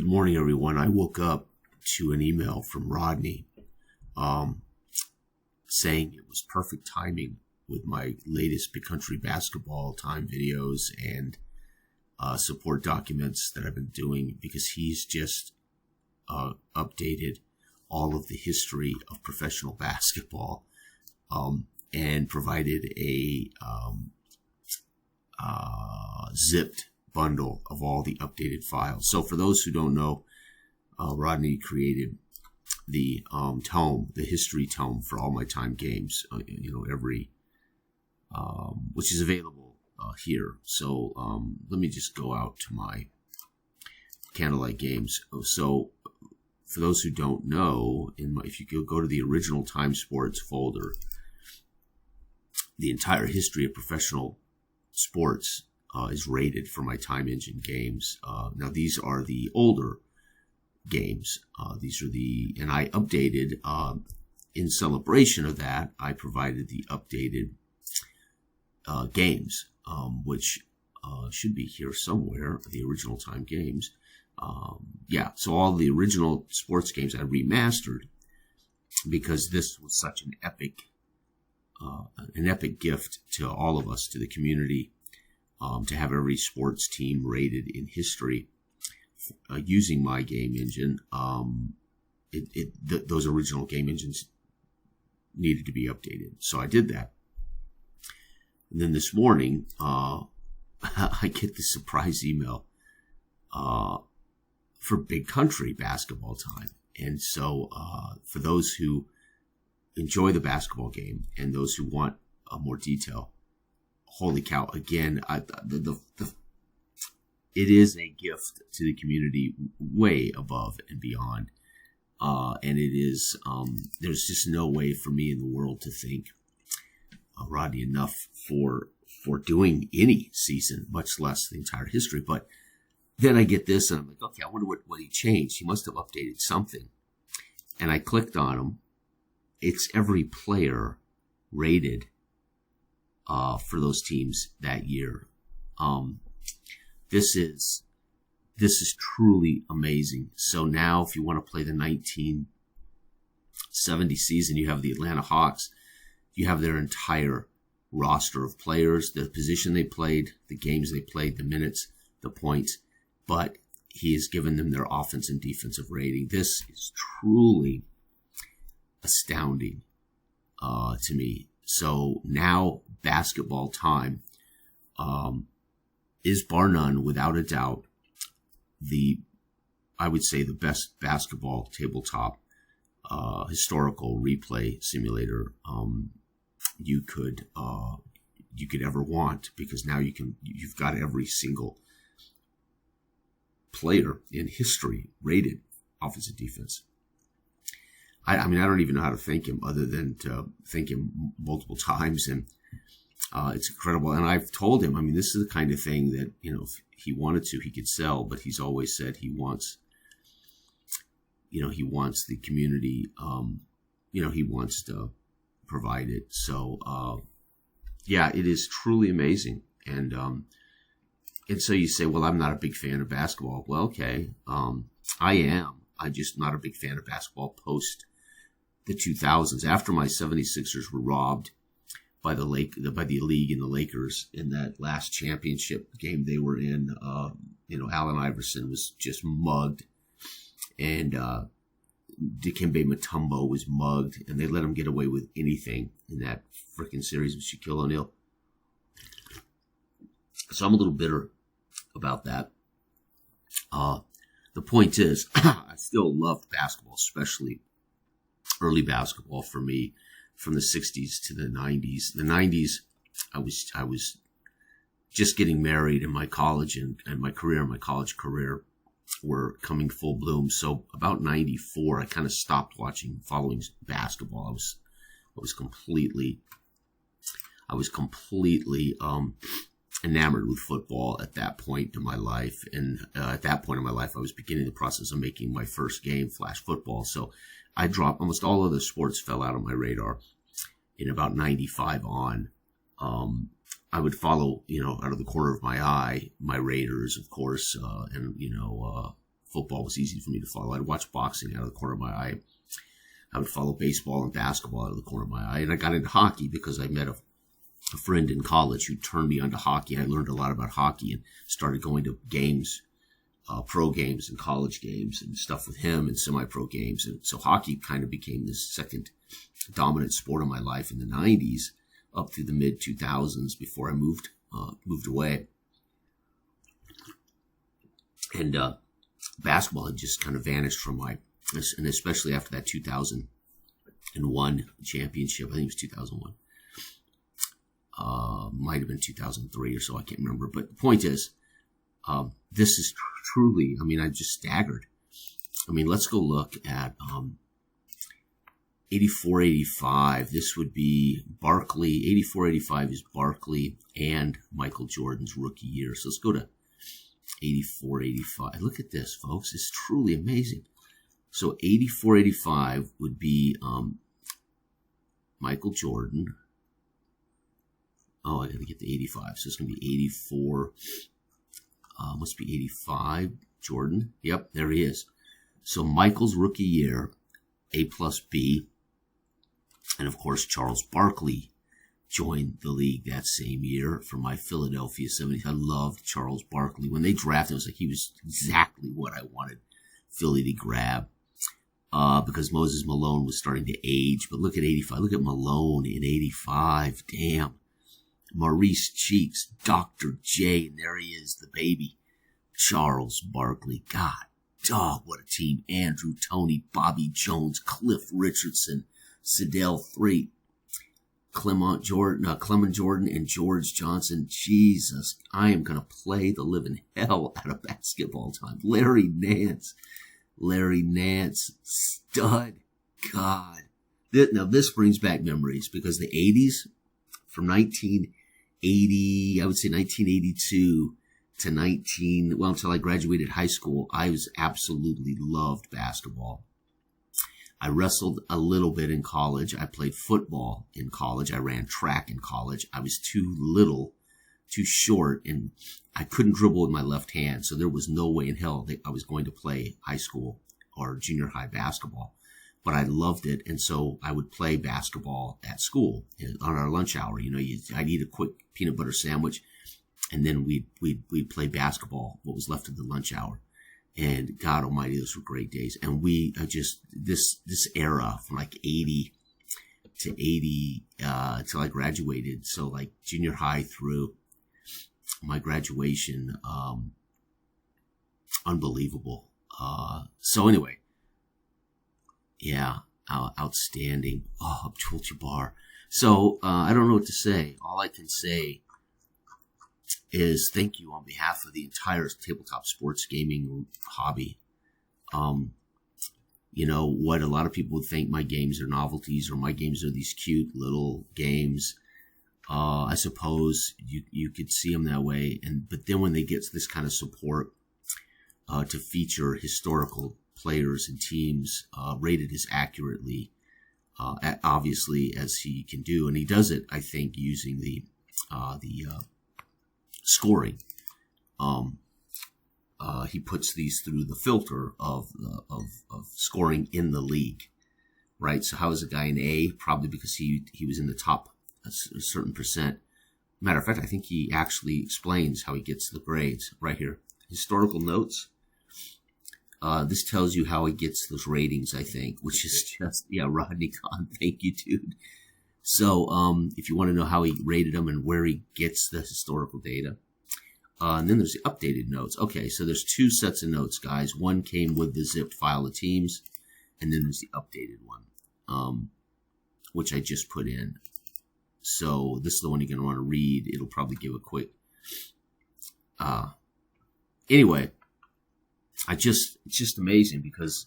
Good morning, everyone. I woke up to an email from Rodney saying it was perfect timing with my latest Big Country basketball time videos and support documents that I've been doing, because he's just updated all of the history of professional basketball and provided a zipped bundle of all the updated files. So for those who don't know, Rodney created the tome, the history tome for all my time games, which is available here. So let me just go out to my Candlelight Games. So for those who don't know, if you go to the original Time Sports folder, the entire history of professional sports is rated for my Time Engine games. Now these are the older games. And I updated, in celebration of that, I provided the updated games, which should be here somewhere, the original Time games. So all the original sports games I remastered, because this was such an epic gift to all of us, to the community, to have every sports team rated in history using my game engine. Those original game engines needed to be updated, so I did that. And then this morning, I get this surprise email for Big Country basketball time. And so for those who enjoy the basketball game and those who want more detail, holy cow, again, it is a gift to the community way above and beyond. And it is, there's just no way for me in the world to thank Rodney enough for doing any season, much less the entire history. But then I get this and I'm like, okay, I wonder what he changed. He must have updated something. And I clicked on him. It's every player rated for those teams that year. This is truly amazing. So now if you want to play the 1970 season, you have the Atlanta Hawks. You have their entire roster of players, the position they played, the games they played, the minutes, the points. But he has given them their offense and defensive rating. This is truly astounding to me. So now basketball time is bar none, without a doubt, I would say the best basketball tabletop historical replay simulator you could ever want, because now you've got every single player in history rated offense and defense. I don't even know how to thank him other than to thank him multiple times. And it's incredible. And I've told him, this is the kind of thing that, if he wanted to, he could sell, but he's always said he wants the community, he wants to provide it. So, it is truly amazing. And so you say, well, I'm not a big fan of basketball. Well, okay. I am. I'm just not a big fan of basketball post the 2000s. After my 76ers were robbed by the league and the Lakers in that last championship game they were in, Allen Iverson was just mugged, and Dikembe Mutombo was mugged, and they let him get away with anything in that freaking series with Shaquille O'Neal. So I'm a little bitter about that. The point is, I still loved basketball, especially early basketball for me, from the 60s to the 90s. The 90s, I was just getting married, and my college and my college career were coming full bloom. So about 94, I kind of stopped following basketball. I was completely enamored with football at that point in my life. And at that point in my life, I was beginning the process of making my first game, flash football. So I dropped, almost all other sports fell out of my radar in about 95 on. I would follow, out of the corner of my eye, my Raiders, of course, and, football was easy for me to follow. I'd watch boxing out of the corner of my eye. I would follow baseball and basketball out of the corner of my eye. And I got into hockey because I met a friend in college who turned me onto hockey. I learned a lot about hockey and started going to games, pro games and college games and stuff with him and semi-pro games. And so hockey kind of became this second dominant sport of my life in the 90s up through the mid 2000s before I moved away. And basketball had just kind of vanished from my, and especially after that 2001 championship. I think it was 2001. Might have been 2003 or so. I can't remember. But the point is, this is truly, I mean, I just staggered. I mean, let's go look at 84, 85. This would be Barkley. 84, 85 is Barkley and Michael Jordan's rookie year. So let's go to 84, 85. Look at this, folks. It's truly amazing. So 84, 85 would be Michael Jordan. Oh, I got to get to 85. So it's going to be 84. Must be 85. Jordan. Yep, there he is. So Michael's rookie year, A plus B. And of course, Charles Barkley joined the league that same year for my Philadelphia 70s. I loved Charles Barkley. When they drafted him, it was like he was exactly what I wanted Philly to grab. Because Moses Malone was starting to age. But look at 85. Look at Malone in 85. Damn. Maurice Cheeks, Dr. J, and there he is, the baby. Charles Barkley. God, dog, what a team. Andrew Toney, Bobby Jones, Cliff Richardson, Sedell Threatt, Clement Jordan, and George Johnson. Jesus, I am going to play the living hell out of basketball time. Larry Nance, stud. God. Now, this brings back memories because the 80s, from 1980, I would say 1982 to until I graduated high school, I was absolutely loved basketball. I wrestled a little bit in college. I played football in college. I ran track in college. I was too little, too short, and I couldn't dribble with my left hand. So there was no way in hell that I was going to play high school or junior high basketball. But I loved it. And so I would play basketball at school on our lunch hour. You know, I'd eat a quick peanut butter sandwich and then we'd play basketball, what was left of the lunch hour. And God almighty, those were great days. And we just, this era from like 80 to 80, till I graduated. So like junior high through my graduation, unbelievable. So anyway, yeah, outstanding. Oh, Abdul-Jabbar. So, I don't know what to say. All I can say is thank you on behalf of the entire tabletop sports gaming hobby. You know, what a lot of people would think my games are novelties or my games are these cute little games. I suppose you could see them that way. But then when they get this kind of support, to feature historical players and teams, rated as accurately, obviously as he can do. And he does it, I think, using the scoring. He puts these through the filter of scoring in the league, right? So how is a guy an A? Probably because he was in the top a certain percent. Matter of fact, I think he actually explains how he gets the grades right here. Historical notes. This tells you how he gets those ratings, I think, which is just, yeah, Rodney Kahn. Thank you, dude. So, if you want to know how he rated them and where he gets the historical data. And then there's the updated notes. Okay, so there's two sets of notes, guys. One came with the zipped file of teams, and then there's the updated one, which I just put in. So this is the one you're going to want to read. It'll probably give a quick, anyway, it's just amazing because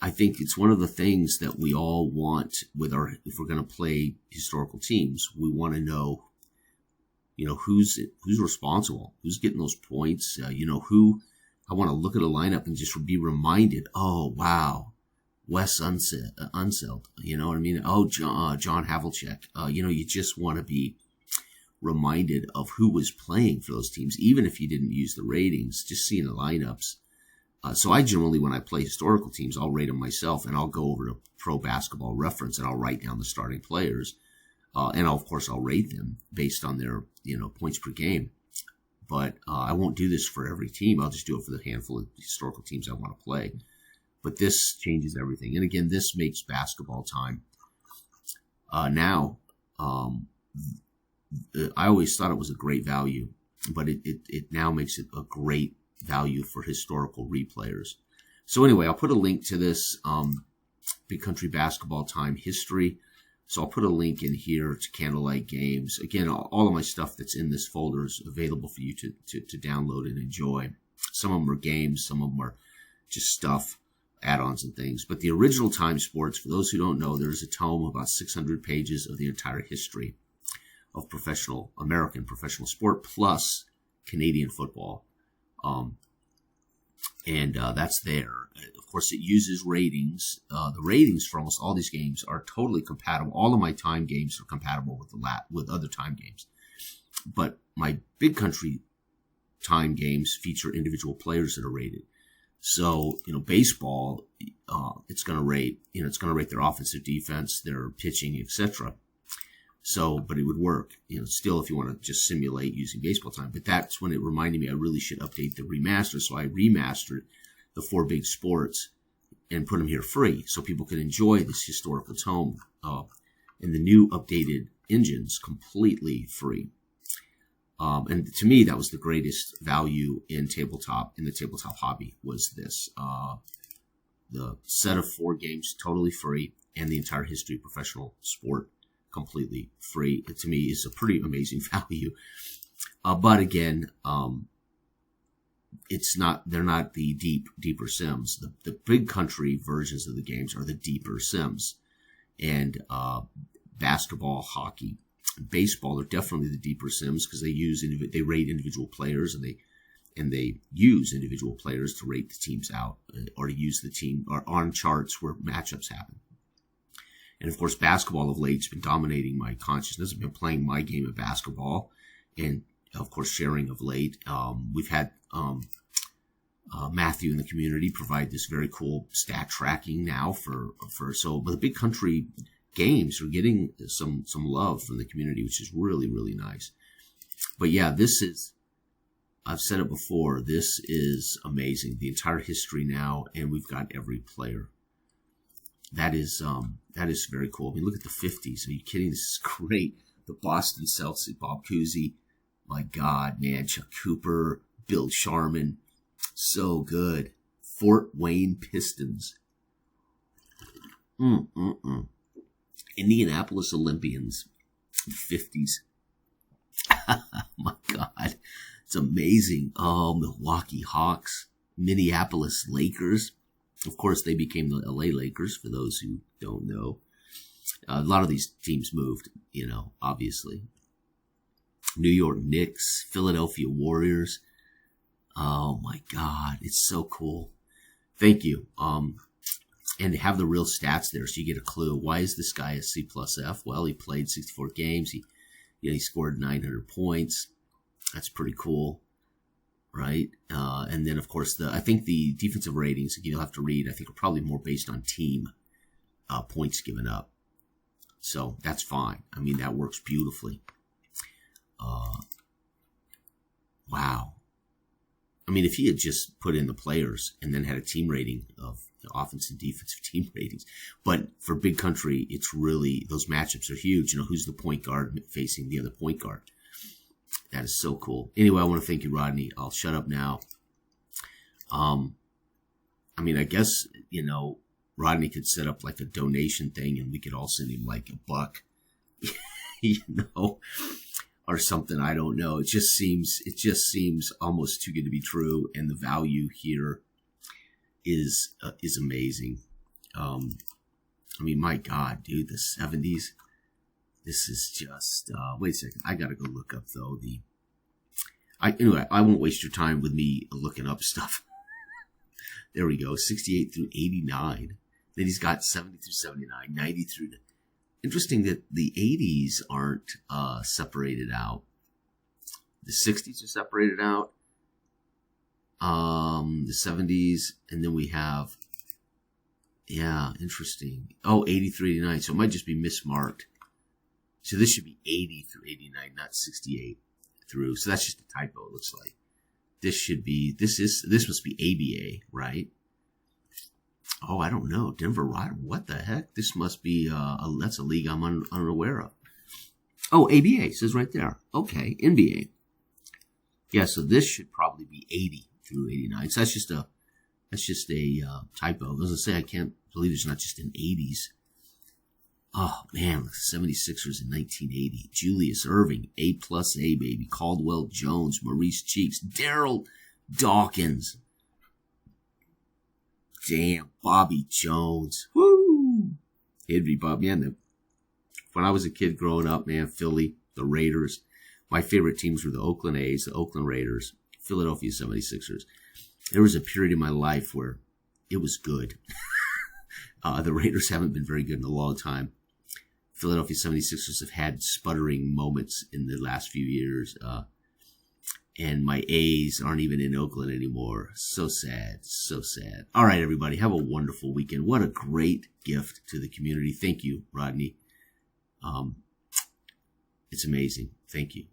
I think it's one of the things that we all want with if we're going to play historical teams, we want to know, you know, who's responsible, who's getting those points, you know, I want to look at a lineup and just be reminded, oh, wow, Wes Unseld, you know what I mean? Oh, John Havlicek, you know, you just want to be reminded of who was playing for those teams, even if you didn't use the ratings, just seeing the lineups. So I generally, when I play historical teams, I'll rate them myself, and I'll go over to Pro Basketball Reference, and I'll write down the starting players, and of course I'll rate them based on their points per game. But I won't do this for every team. I'll just do it for the handful of historical teams I want to play. But this changes everything. And again, this makes basketball time. Now, I always thought it was a great value, but it now makes it a great value for historical replayers. So anyway, I'll put a link to this Big Country Basketball Time history. So I'll put a link in here to Candlelight Games. Again, all of my stuff that's in this folder is available for you to download and enjoy. Some of them are games, some of them are just stuff, add-ons and things. But the original Time Sports, for those who don't know, there's a tome of about 600 pages of the entire history of American professional sport, plus Canadian football. That's there. Of course, it uses ratings. The ratings for almost all these games are totally compatible. All of my time games are compatible with other time games. But my Big Country time games feature individual players that are rated. So, baseball, it's going to rate, their offensive, defense, their pitching, etc. So, but it would work, still if you want to just simulate using baseball time. But that's when it reminded me I really should update the remaster. So I remastered the 4 big sports and put them here free so people could enjoy this historical tome and the new updated engines completely free. And to me, that was the greatest value in the tabletop hobby was this. The set of 4 games totally free and the entire history of professional sport completely free. It, to me, is a pretty amazing value. But again, they're not the deeper sims. The Big Country versions of the games are the deeper sims. And basketball, hockey, baseball are definitely the deeper sims because they rate individual players and they use individual players to rate the teams out or to use the team or on charts where matchups happen. And of course, basketball of late has been dominating my consciousness. I've been playing my game of basketball and of course sharing of late. We've had Matthew in the community provide this very cool stat tracking now but the Big Country games are getting some love from the community, which is really, really nice. But yeah, I've said it before, this is amazing. The entire history now, and we've got every player. That is very cool. I mean, look at the 50s. Are you kidding? This is great. The Boston Celtics, Bob Cousy. My God, man. Chuck Cooper, Bill Sharman. So good. Fort Wayne Pistons. Indianapolis Olympians. The 50s. My God. It's amazing. Oh, Milwaukee Hawks. Minneapolis Lakers. Of course, they became the LA Lakers, for those who don't know. A lot of these teams moved, obviously. New York Knicks, Philadelphia Warriors. Oh, my God. It's so cool. Thank you. And they have the real stats there, so you get a clue. Why is this guy a C+F? Well, he played 64 games. He scored 900 points. That's pretty cool. Right? And then, of course, I think the defensive ratings, you'll have to read, I think are probably more based on team points given up. So that's fine. I mean, that works beautifully. Wow. I mean, if he had just put in the players and then had a team rating of offense and defensive team ratings. But for Big Country, it's really, those matchups are huge. Who's the point guard facing the other point guard? That is so cool. Anyway, I want to thank you, Rodney. I'll shut up now. I mean, I guess, Rodney could set up like a donation thing and we could all send him like $1, or something. I don't know. It just seems almost too good to be true. And the value here is amazing. I mean, my God, dude, the 70s. This is just, wait a second. I got to go look up, though, anyway, I won't waste your time with me looking up stuff. There we go. 68 through 89. Then he's got 70 through 79, 90 through. Interesting that the 80s aren't separated out. The 60s are separated out. The 70s, and then we have, yeah, interesting. Oh, 83, 89. So it might just be mismarked. So this should be 80 through 89, not 68 through. So that's just a typo, it looks like. This must be ABA, right? Oh, I don't know. Denver Rider. What the heck? This must be, that's a league I'm unaware of. Oh, ABA says right there. Okay, NBA. Yeah, so this should probably be 80 through 89. So that's just a typo. I was gonna say, I can't believe it's not just in 80s. Oh man, 76ers in 1980. Julius Erving, A+, baby. Caldwell Jones, Maurice Cheeks, Daryl Dawkins. Damn, Bobby Jones. Woo! Henry Bob, man. When I was a kid growing up, man, Philly, the Raiders. My favorite teams were the Oakland A's, the Oakland Raiders, Philadelphia 76ers. There was a period in my life where it was good. The Raiders haven't been very good in a long time. Philadelphia 76ers have had sputtering moments in the last few years. And my A's aren't even in Oakland anymore. So sad, so sad. All right, everybody, have a wonderful weekend. What a great gift to the community. Thank you, Rodney. It's amazing. Thank you.